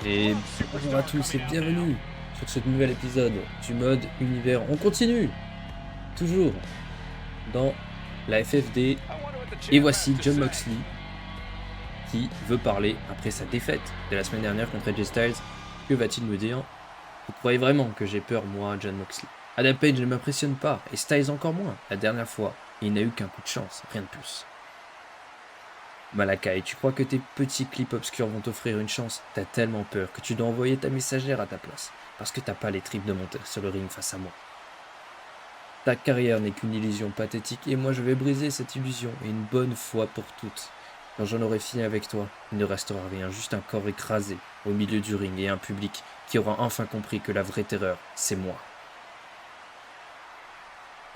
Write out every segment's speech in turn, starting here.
Et bonjour à tous et bienvenue sur ce nouvel épisode du mode univers. On continue toujours dans la FFD et voici Jon Moxley qui veut parler après sa défaite de la semaine dernière contre AJ Styles. Que va-t-il me dire? Vous croyez vraiment que j'ai peur, moi, Jon Moxley? Adam Page ne m'impressionne pas et Styles encore moins. La dernière fois, il n'a eu qu'un coup de chance, rien de plus. Malakai, tu crois que tes petits clips obscurs vont t'offrir une chance? T'as tellement peur que tu dois envoyer ta messagère à ta place, parce que t'as pas les tripes de monter sur le ring face à moi. Ta carrière n'est qu'une illusion pathétique et moi je vais briser cette illusion et une bonne fois pour toutes. Quand j'en aurai fini avec toi, il ne restera rien, juste un corps écrasé au milieu du ring et un public qui aura enfin compris que la vraie terreur, c'est moi.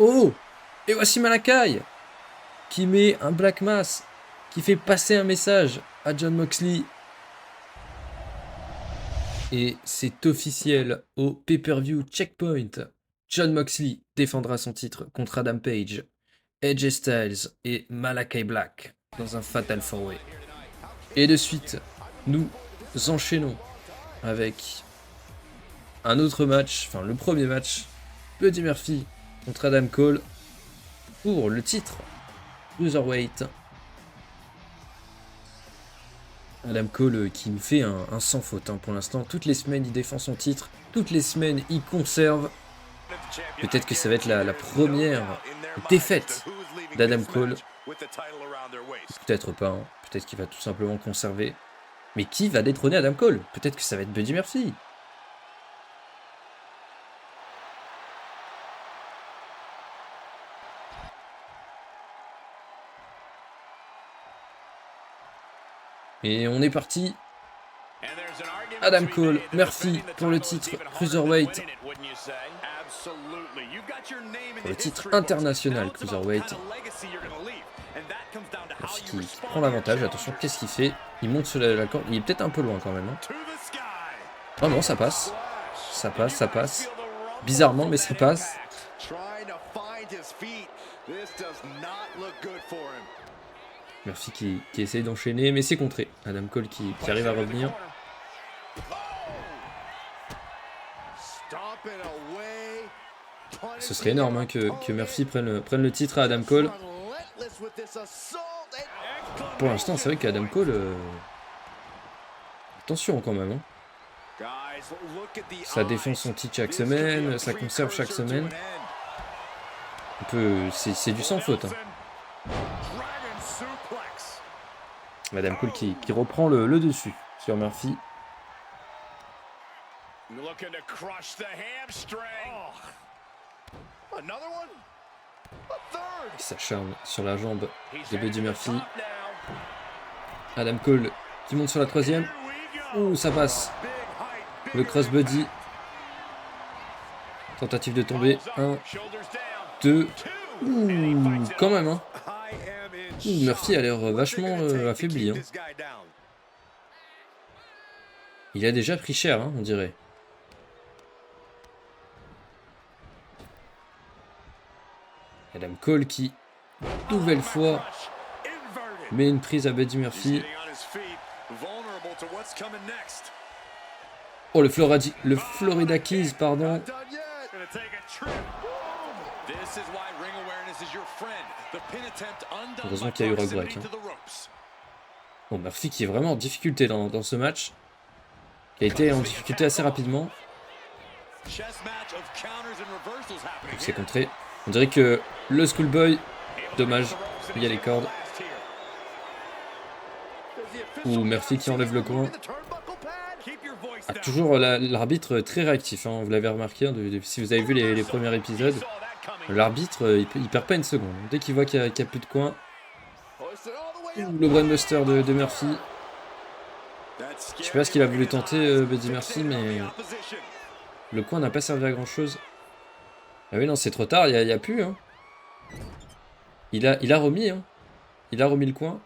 Oh! Et voici Malakai qui met un Black Mass, qui fait passer un message à Jon Moxley. Et c'est officiel au pay-per-view Checkpoint. Jon Moxley défendra son titre contre Adam Page, AJ Styles et Malakai Black dans un Fatal 4-Way. Et de suite, nous enchaînons avec un autre match, enfin le premier match, Buddy Murphy contre Adam Cole pour le titre Cruiserweight. Adam Cole qui nous fait un sans faute pour l'instant. Toutes les semaines il défend son titre, toutes les semaines il conserve. Peut-être que ça va être la première défaite d'Adam Cole. Peut-être pas, peut-être qu'il va tout simplement conserver. Mais qui va détrôner Adam Cole? Peut-être que ça va être Buddy Murphy. Et on est parti. Adam Cole, Murphy pour le titre Cruiserweight. Pour le titre international Cruiserweight. Murphy qui prend l'avantage. Attention, qu'est-ce qu'il fait? Il monte sur la corde. Il est peut-être un peu loin quand même. Oh non, ça passe. Ça passe, ça passe. Bizarrement, mais ça passe. Murphy qui essaye d'enchaîner, mais c'est contré. Adam Cole qui arrive à revenir. Ce serait énorme que Murphy prenne le titre à Adam Cole. Pour l'instant, c'est vrai qu'Adam Cole... Attention quand même. Ça défend son titre chaque semaine, ça conserve chaque semaine. C'est du sans faute. Adam Cole qui reprend le dessus sur Murphy. Il s'acharne sur la jambe de Buddy Murphy. Adam Cole qui monte sur la troisième. Ouh, ça passe. Le crossbody. Tentative de tomber. 1, 2. Ouh, quand même. Ouh, Murphy a l'air vachement affaibli. Il a déjà pris cher, on dirait. Adam Cole qui, nouvelle fois, met une prise à Buddy Murphy. Oh, le Florida Keys, pardon. Heureusement qu'il y a eu rug break. Bon, Murphy qui est vraiment en difficulté dans ce match. Qui a été en difficulté assez rapidement. C'est contré. On dirait que le Schoolboy, dommage, il y a les cordes. Ou Murphy qui enlève le coin. Ah, toujours l'arbitre très réactif, vous l'avez remarqué, si vous avez vu les premiers épisodes. L'arbitre, il perd pas une seconde. Dès qu'il voit qu'il n'y a plus de coin. Le brainbuster de Murphy. Je sais pas ce qu'il a voulu tenter, Buddy Murphy, mais le coin n'a pas servi à grand chose. Ah oui, non, c'est trop tard, il n'y a plus. Il a remis. Il a remis le coin.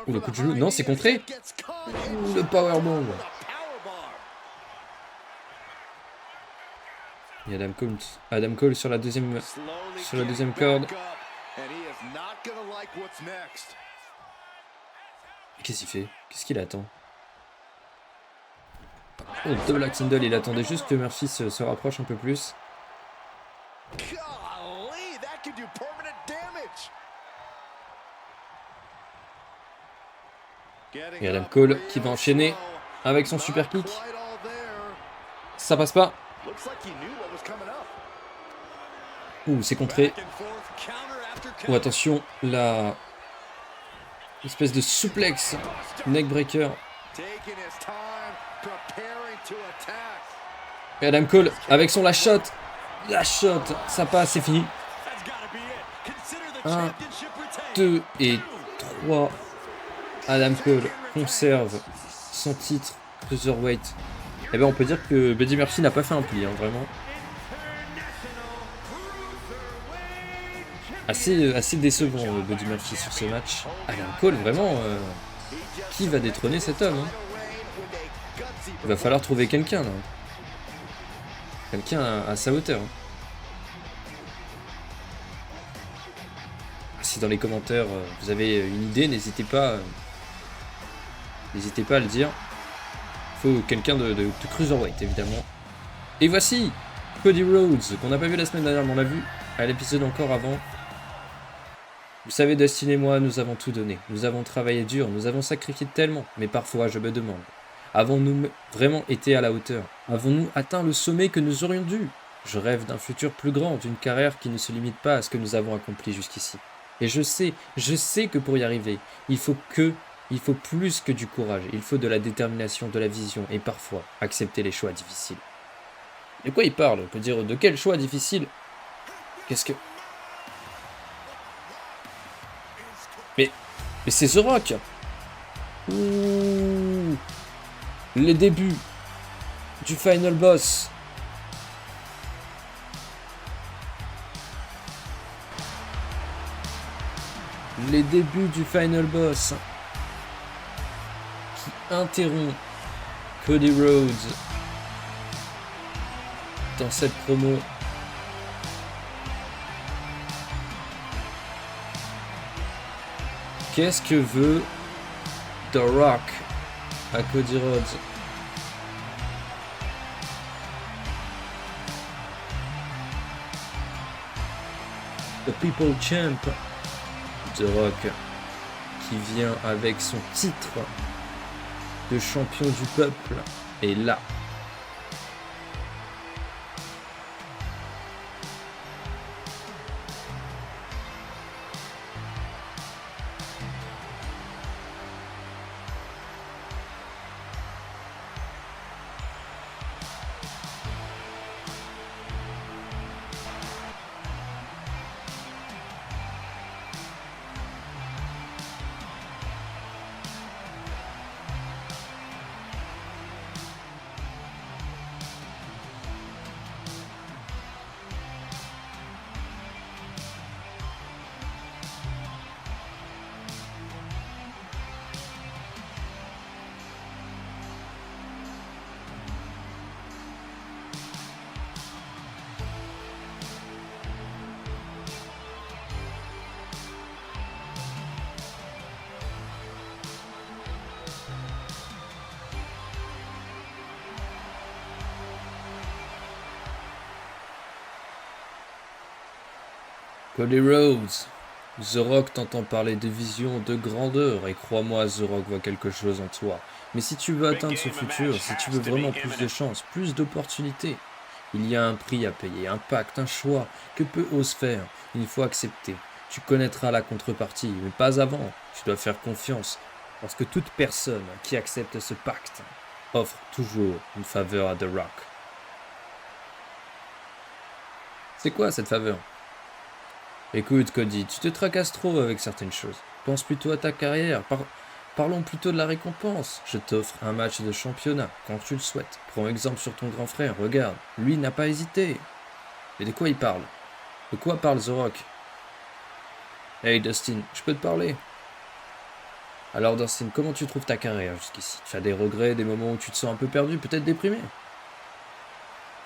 Ouh, le coup de genou. Non, c'est contré. Ouh, le powerbomb. Et Adam Cole sur la deuxième corde. Qu'est-ce qu'il fait? Qu'est-ce qu'il attend? Oh, double axe handle, il attendait juste que Murphy se rapproche un peu plus. Et Adam Cole qui va enchaîner avec son super kick. Ça passe pas. Ouh, c'est contré. Oh, attention, la espèce de suplex neckbreaker. Et Adam Cole avec son last shot. Last shot, ça passe, c'est fini. 1, 2 et 3. Adam Cole conserve son titre Cruiserweight. Eh bien, on peut dire que Buddy Murphy n'a pas fait un pli, hein, vraiment. Assez décevant, Buddy Murphy sur ce match. Adam Cole, vraiment, qui va détrôner cet homme, hein? Il va falloir trouver quelqu'un, là. Quelqu'un à sa hauteur. Hein. Si dans les commentaires, vous avez une idée, n'hésitez pas à le dire. Il faut quelqu'un de Cruiserweight, évidemment. Et voici Cody Rhodes, qu'on n'a pas vu la semaine dernière, mais on l'a vu à l'épisode encore avant. Vous savez, Dustin et moi, nous avons tout donné. Nous avons travaillé dur, nous avons sacrifié tellement. Mais parfois, je me demande, avons-nous vraiment été à la hauteur? Avons-nous atteint le sommet que nous aurions dû? Je rêve d'un futur plus grand, d'une carrière qui ne se limite pas à ce que nous avons accompli jusqu'ici. Et je sais que pour y arriver, il faut plus que du courage, il faut de la détermination, de la vision et parfois accepter les choix difficiles. De quoi il parle? On peut dire de quel choix difficile? Qu'est-ce que... Mais c'est The Rock. Ouh. Les débuts du Final Boss. Les débuts du Final Boss qui interrompt Cody Rhodes dans cette promo. Qu'est-ce que veut The Rock à Cody Rhodes? The People Champ. The Rock qui vient avec son titre de champion du peuple. Et là, Cody Rhodes, The Rock t'entend parler de vision, de grandeur, et crois-moi, The Rock voit quelque chose en toi. Mais si tu veux atteindre ce futur, si tu veux vraiment plus de chances, plus d'opportunités, il y a un prix à payer, un pacte, un choix que peu osent faire. Il faut accepter. Tu connaîtras la contrepartie, mais pas avant. Tu dois faire confiance, parce que toute personne qui accepte ce pacte offre toujours une faveur à The Rock. C'est quoi cette faveur? Écoute Cody, tu te tracasses trop avec certaines choses. Pense plutôt à ta carrière. Parlons plutôt de la récompense. Je t'offre un match de championnat quand tu le souhaites. Prends exemple sur ton grand frère, regarde. Lui n'a pas hésité. Mais de quoi il parle? De quoi parle The Rock? Hey Dustin, je peux te parler? Alors Dustin, comment tu trouves ta carrière jusqu'ici? Tu as des regrets, des moments où tu te sens un peu perdu, peut-être déprimé?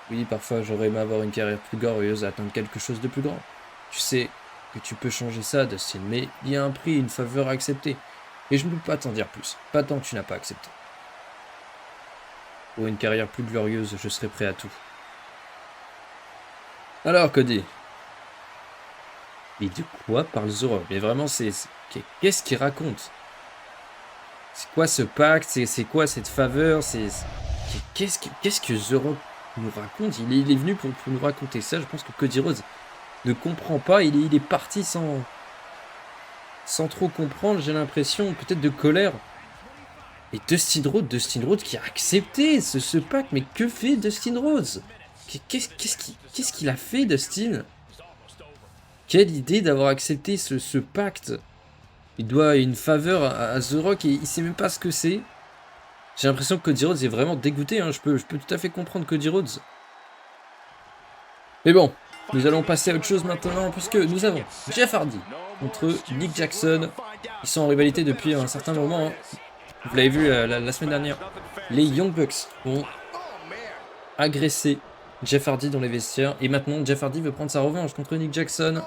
Oui, parfois j'aurais aimé avoir une carrière plus glorieuse, atteindre quelque chose de plus grand. Tu sais que tu peux changer ça, Dustin, mais il y a un prix, une faveur à accepter. Et je ne peux pas t'en dire plus. Pas tant que tu n'as pas accepté. Pour une carrière plus glorieuse, je serai prêt à tout. Alors, Cody. Et de quoi parle The Rock? Mais vraiment, qu'est-ce qu'il raconte? C'est quoi ce pacte? C'est quoi cette faveur? Qu'est-ce que The Rock nous raconte? Il est venu pour nous raconter ça. Je pense que Cody Rhodes ne comprend pas. Il est parti sans trop comprendre, j'ai l'impression, peut-être de colère. Et Dustin Rhodes qui a accepté ce pacte. Mais que fait Dustin Rhodes? Qu'est-ce qu'il a fait, Dustin? Quelle idée d'avoir accepté ce pacte. Il doit une faveur à The Rock et il sait même pas ce que c'est. J'ai l'impression que Cody Rhodes est vraiment dégoûté. Hein. Je peux tout à fait comprendre Cody Rhodes. Mais bon, nous allons passer à autre chose maintenant, puisque nous avons Jeff Hardy contre Nick Jackson. Ils sont en rivalité depuis un certain moment. Hein. Vous l'avez vu la semaine dernière. Les Young Bucks ont agressé Jeff Hardy dans les vestiaires. Et maintenant, Jeff Hardy veut prendre sa revanche contre Nick Jackson.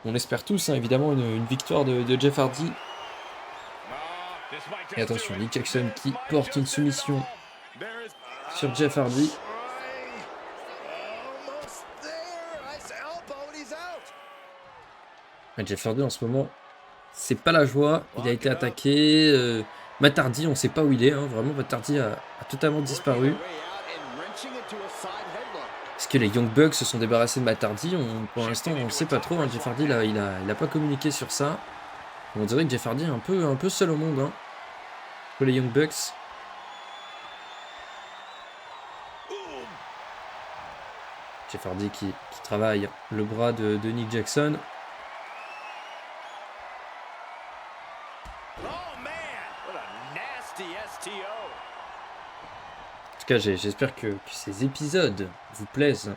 On espère tous, hein, évidemment, une victoire de Jeff Hardy. Et attention, Nick Jackson qui porte une soumission sur Jeff Hardy. Et Jeff Hardy en ce moment, c'est pas la joie. Il a été attaqué. Matt Hardy, on ne sait pas où il est. Hein, vraiment, Matt Hardy a totalement disparu. Est-ce que les Young Bucks se sont débarrassés de Matt Hardy? Pour l'instant, on ne sait pas trop. Hein. Jeff Hardy, là, il a pas communiqué sur ça. On dirait que Jeff Hardy est un peu seul au monde. Hein, pour les Young Bucks. Jeff Hardy qui travaille le bras de Nick Jackson. En tout cas, j'espère que ces épisodes vous plaisent.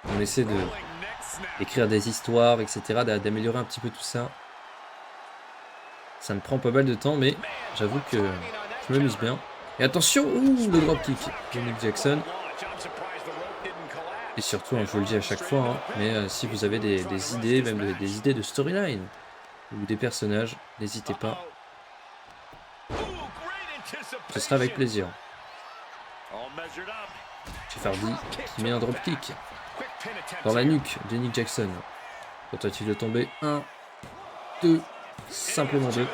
On essaie d'écrire des histoires, etc., d'améliorer un petit peu tout ça. Ça me prend pas mal de temps, mais j'avoue que je m'amuse bien. Et attention, le dropkick de Nick Jackson. Et surtout, hein, je vous le dis à chaque fois, hein, mais si vous avez des idées, même des idées de storyline, ou des personnages, n'hésitez pas. Ce sera avec plaisir. Jeff Hardy qui met un dropkick dans la nuque de Nick Jackson. Tentative de tomber. 1, 2, simplement 2.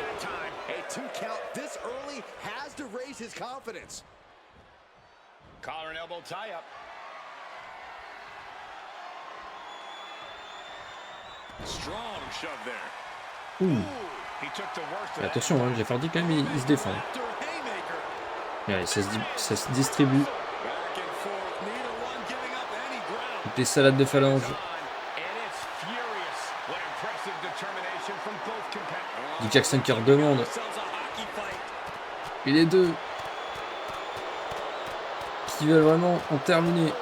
Et attention, hein, Jeff Hardy quand même il se défend. Et allez, ça se distribue. Des salades de phalange. Nick Jackson qui redemande. Et les deux qui veulent vraiment en terminer.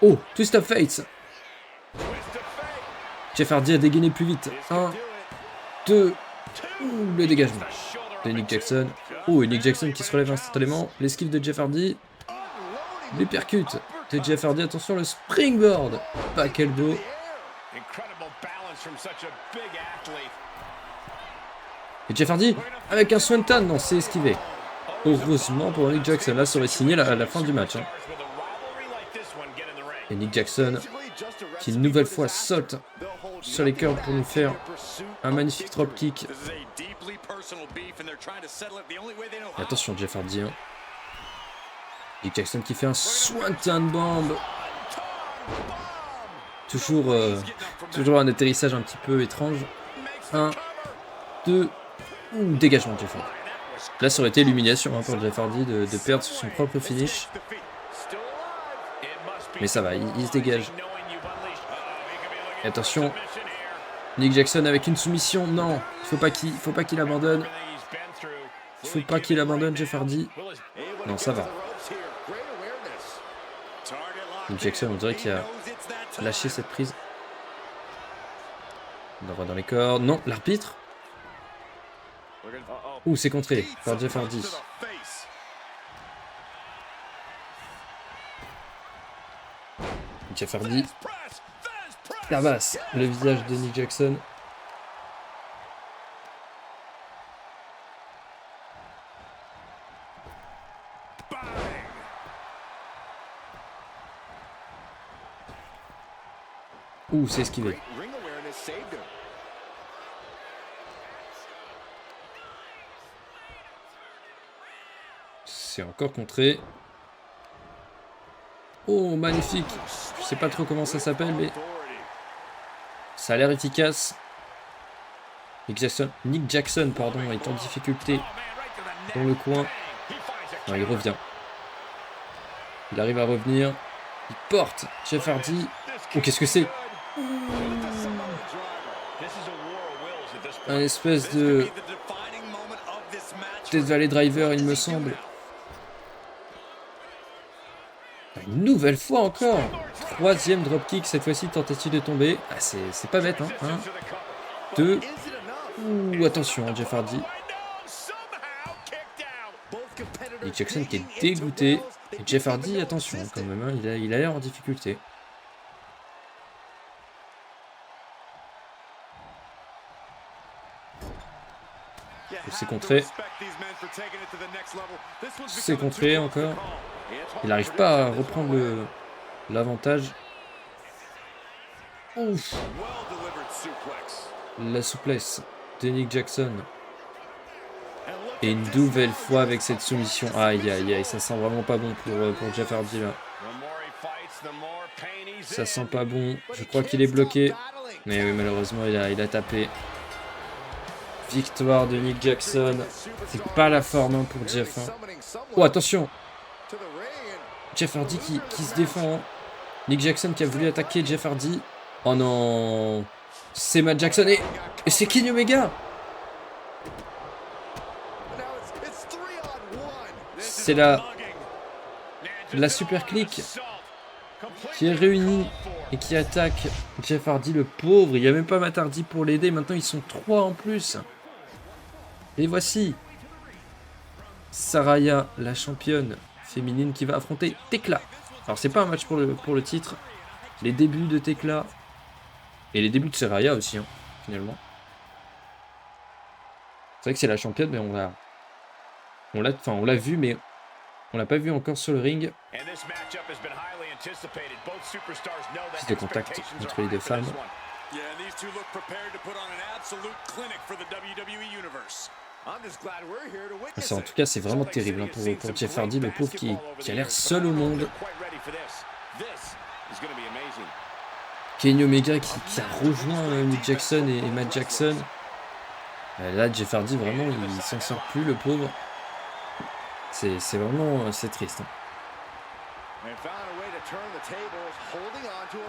Oh, twist of fate. Jeff Hardy a dégainé plus vite. 1, 2. Le dégagement de Nick Jackson. Oh, et Nick Jackson qui se relève instantanément. L'esquive de Jeff Hardy. Les percutes de Jeff Hardy. Attention, le springboard. Back elbow. Et Jeff Hardy avec un swanton. Non, c'est esquivé. Heureusement pour Nick Jackson. Là, ça aurait signé la fin du match. Hein. Et Nick Jackson qui une nouvelle fois saute sur les cœurs pour nous faire un magnifique dropkick. Et attention, Jeff Hardy. Hein. Nick Jackson qui fait un swanton bomb. Toujours un atterrissage un petit peu étrange. 1, 2. Dégagement de Jeff Hardy. Là, ça aurait été l'humiliation hein, pour Jeff Hardy de perdre sur son propre finish. Mais ça va, il se dégage. Et attention, Nick Jackson avec une soumission. Non, il faut pas qu'il abandonne. Il faut pas qu'il abandonne, Jeff Hardy. Non, ça va. Nick Jackson, on dirait qu'il a lâché cette prise. On envoie dans les cordes. Non, l'arbitre. Ouh, c'est contré par Jeff Hardy. Jeff Hardy tabasse le visage de Nick Jackson. Ouh, c'est esquivé. C'est encore contré. Oh, magnifique. Je sais pas trop comment ça s'appelle, mais ça a l'air efficace. Nick Jackson, pardon, est en difficulté dans le coin. Non, il revient. Il arrive à revenir. Il porte Jeff Hardy. Oh, qu'est-ce que c'est? Un espèce de Death Valley Driver, il me semble. Une nouvelle fois encore. Troisième dropkick, cette fois-ci tentative de tomber. Ah, c'est pas bête, hein. 1, 2. Ouh, attention, Jeff Hardy. Nick Jackson qui est dégoûté. Et Jeff Hardy, attention quand même, hein, il a l'air en difficulté. C'est contré. C'est contré encore. Il n'arrive pas à reprendre l'avantage. Ouf. La souplesse de Nick Jackson. Et une nouvelle fois avec cette soumission. Aïe aïe aïe, ça sent vraiment pas bon pour Jeff Hardy là. Ça sent pas bon. Je crois qu'il est bloqué. Mais oui, malheureusement il a tapé. Victoire de Nick Jackson. C'est pas la forme hein, pour Jeff. Hein. Oh attention. Jeff Hardy qui se défend. Hein. Nick Jackson qui a voulu attaquer Jeff Hardy. Oh non. C'est Matt Jackson et c'est Kenny Omega. C'est la super clique qui est réunie et qui attaque Jeff Hardy, le pauvre. Il n'y a même pas Matt Hardy pour l'aider. Maintenant, ils sont 3 en plus. Et voici Saraya, la championne féminine, qui va affronter Tekla. Alors, c'est pas un match pour le titre. Les débuts de Tekla et les débuts de Saraya aussi, hein, finalement. C'est vrai que c'est la championne, mais on l'a vu, mais on l'a pas vu encore sur le ring. Piste de contact entre les deux femmes. En tout cas, c'est vraiment terrible hein, pour Jeff Hardy, le pauvre qui a l'air seul au monde. Kenny Omega qui a rejoint Nick Jackson et Matt Jackson. Là, Jeff Hardy, vraiment, il s'en sort plus, le pauvre. C'est vraiment triste. Hein. Il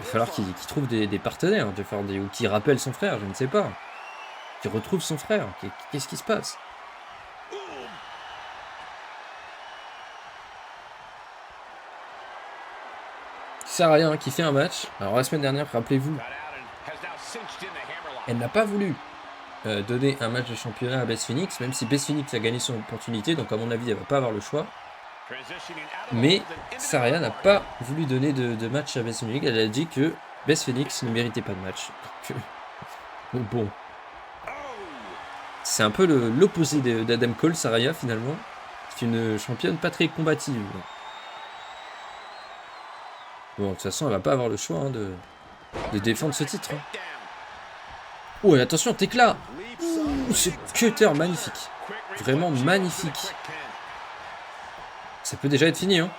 va falloir qu'il trouve des partenaires, Jeff Hardy, ou qu'il rappelle son frère, je ne sais pas. Qu'il retrouve son frère. Qu'est-ce qui se passe? Saraya hein, qui fait un match. Alors la semaine dernière, rappelez-vous, elle n'a pas voulu donner un match de championnat à Beth Phoenix, même si Beth Phoenix a gagné son opportunité, donc à mon avis, elle va pas avoir le choix. Mais Saraya n'a pas voulu donner de match à Beth Phoenix. Elle a dit que Beth Phoenix ne méritait pas de match. Donc, bon. C'est un peu l'opposé d'Adam Cole, Saraya, finalement. C'est une championne pas très combative. Bon, de toute façon, elle va pas avoir le choix hein, de défendre ce titre. Hein. Oh, et attention, Tekla! Ce cutter magnifique. Vraiment magnifique. Ça peut déjà être fini. Hein.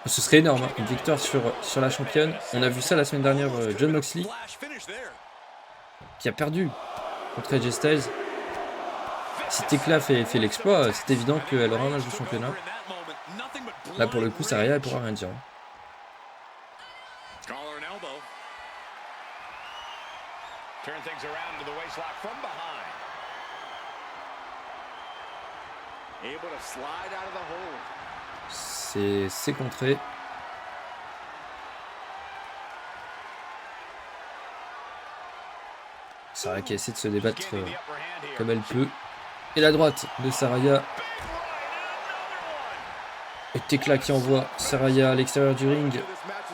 Ce serait énorme. Hein. Une victoire sur la championne. On a vu ça la semaine dernière, Jon Moxley. Qui a perdu contre AJ Styles. Si Tekla fait l'exploit, c'est évident qu'elle aura un match de championnat. Là, pour le coup, Saraya, elle pourra rien dire. Hein. C'est contré. Saraya qui essaie de se débattre comme elle peut. Et la droite de Saraya. Et Tekla qui envoie Saraya à l'extérieur du ring.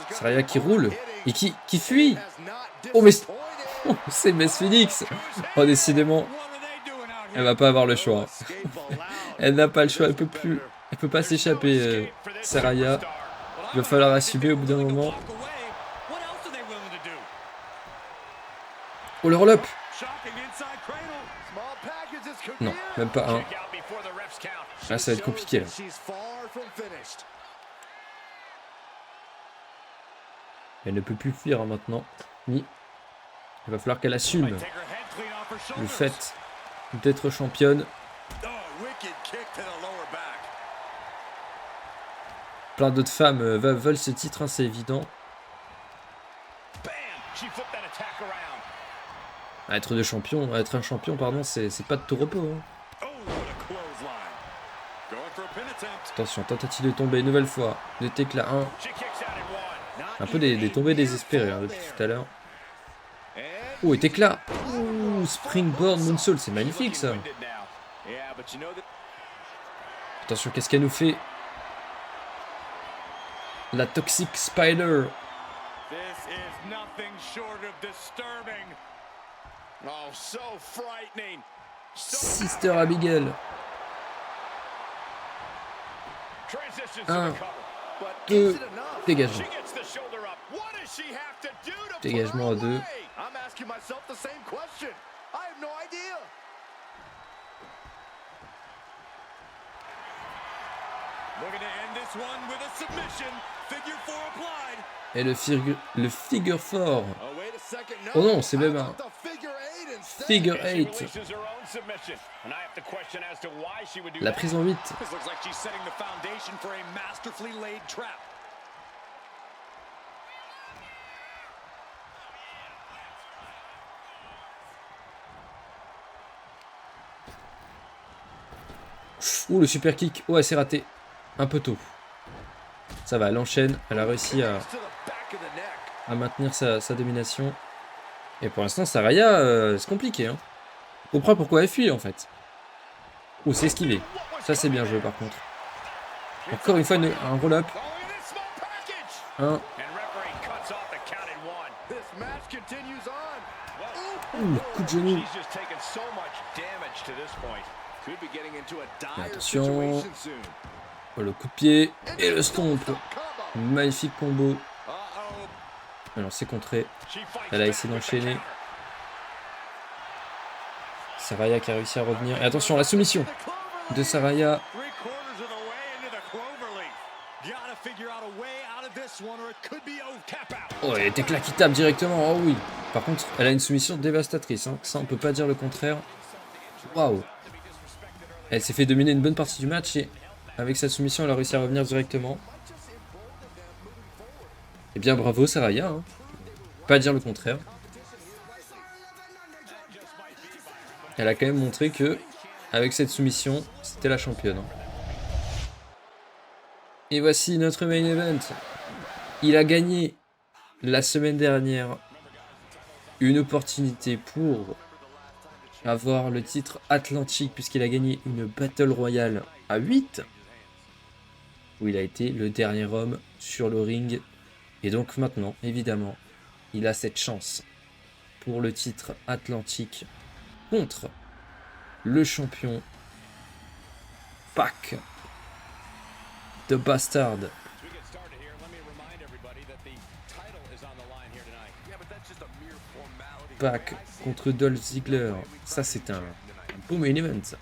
Saraya qui roule et qui fuit. Oh, mais c'est Beth Phoenix. Oh, décidément, elle va pas avoir le choix. Elle n'a pas le choix, elle peut pas s'échapper, Saraya. Il va falloir assumer au bout d'un moment. Oh, le roll-up. Non, même pas un. Là, ça va être compliqué, là. Elle ne peut plus fuir hein, maintenant. Ni. Il va falloir qu'elle assume le fait d'être championne. Plein d'autres femmes veulent ce titre, hein, c'est évident. Être un champion, pardon, c'est pas de tout repos. Hein. Attention, tentative de tomber une nouvelle fois. De Tekla 1. Un peu des tombées désespérées hein, depuis tout à l'heure. Oh, et Tekla. Ouh, Springboard Moonsault, c'est magnifique ça. Attention, qu'est-ce qu'elle nous fait? La Toxic Spider. Sister Abigail. 1, 2, dégagement. Dégagement à 2. Et le figure 4. Oh non, c'est même un figure 8. La prise en 8. Ouh, le super kick. Oh, elle s'est ratée. Un peu tôt. Ça va, elle enchaîne. Elle a réussi à maintenir sa domination. Et pour l'instant, Saraya, c'est compliqué. Hein. On comprend pourquoi elle fuit, en fait. Oh, c'est esquivé. Ça, c'est bien joué, par contre. Encore une fois, un roll-up. 1. Ouh, coup de genou. Attention. Oh, le coup de pied. Et le stomp. Magnifique combo. Alors, c'est contré. Elle a essayé d'enchaîner. Saraya qui a réussi à revenir. Et attention, la soumission de Saraya. Oh, elle était qui tape directement. Oh oui. Par contre, elle a une soumission dévastatrice. Hein. Ça, on peut pas dire le contraire. Waouh. Elle s'est fait dominer une bonne partie du match et avec sa soumission, elle a réussi à revenir directement. Eh bien, bravo Saraya. Hein. Pas dire le contraire. Elle a quand même montré que, avec cette soumission, c'était la championne. Et voici notre main event. Il a gagné la semaine dernière une opportunité pour avoir le titre Atlantique, puisqu'il a gagné une Battle Royale à 8, où il a été le dernier homme sur le ring. Et donc maintenant, évidemment, il a cette chance pour le titre Atlantique contre le champion Pac de Bastard. Pac contre Dolph Ziggler. Ça, c'est un beau main event. Ça.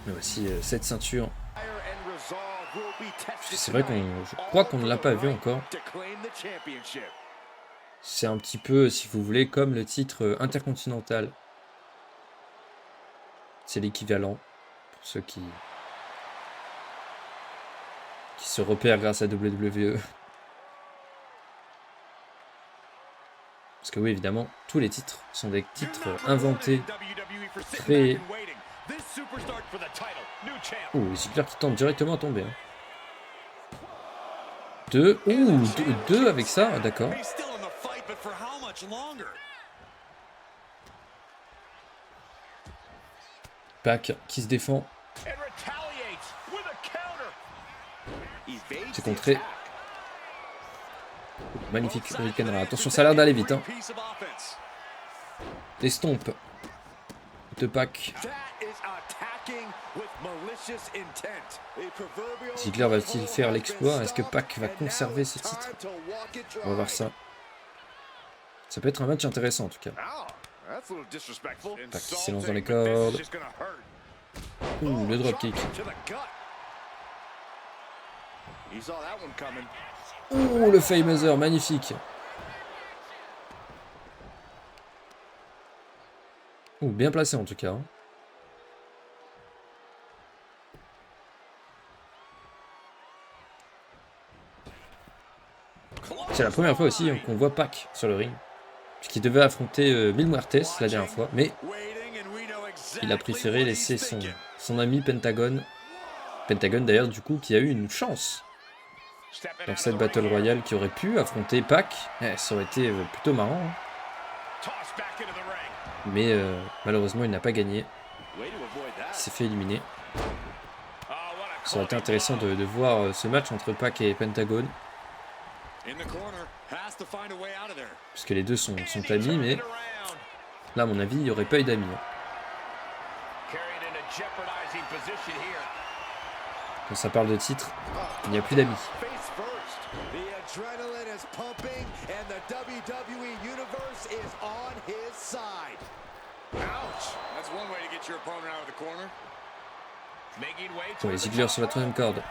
Mais voici cette ceinture. C'est vrai je crois qu'on ne l'a pas vu encore. C'est un petit peu, si vous voulez, comme le titre intercontinental. C'est l'équivalent pour ceux qui se repèrent grâce à WWE. Parce que oui, évidemment, tous les titres sont des titres inventés, créés. Oh, Ziggler qui tente directement à tomber. Hein. 2. Ouh, 2 avec ça, d'accord. Pac qui se défend. C'est contré. Magnifique Hurricane. Attention, ça a l'air d'aller vite. Hein. T'estompes. De Pac. Ziggler va-t-il faire l'exploit? Est-ce que Pac va conserver ce titre? On va voir ça. Ça peut être un match intéressant en tout cas. Pac qui s'élance dans les cordes. Ouh, le dropkick. Ouh, le Famouser, magnifique. Ouh, bien placé en tout cas. Hein. C'est la première fois aussi qu'on voit Pac sur le ring. Puisqu'il devait affronter Mil Muertes la dernière fois. Mais il a préféré laisser son ami Pentagon. Pentagon d'ailleurs du coup qui a eu une chance dans cette Battle Royale qui aurait pu affronter Pac. Ça aurait été plutôt marrant. Hein. Mais malheureusement il n'a pas gagné. Il s'est fait éliminer. Ça aurait été intéressant de voir ce match entre Pac et Pentagon. Puisque les deux sont amis, mais là à mon avis il n'y aurait pas eu d'amis. Hein. Quand ça parle de titre, il n'y a plus d'amis. Ouais, Ziggler sur la troisième corde.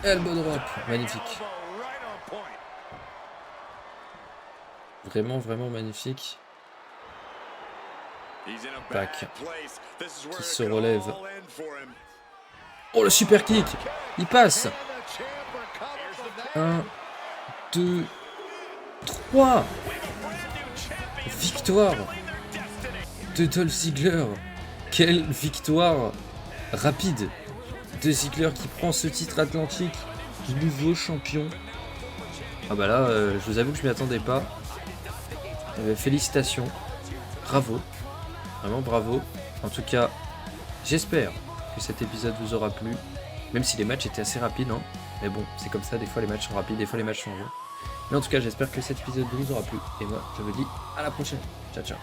Elbow drop, magnifique. Vraiment, vraiment magnifique. Pac qui se relève. Oh, le super kick. Il passe. 1, 2, 3. Victoire de Dolph Ziggler. Quelle victoire rapide de Ziggler qui prend ce titre atlantique, nouveau champion. Ah bah là, je vous avoue que je m'y attendais pas. Félicitations, bravo, vraiment bravo. En tout cas, j'espère que cet épisode vous aura plu, même si les matchs étaient assez rapides, hein. Mais bon, c'est comme ça, des fois les matchs sont rapides, des fois les matchs sont longs. Mais en tout cas, j'espère que cet épisode vous aura plu, et moi, je vous dis à la prochaine. Ciao, ciao.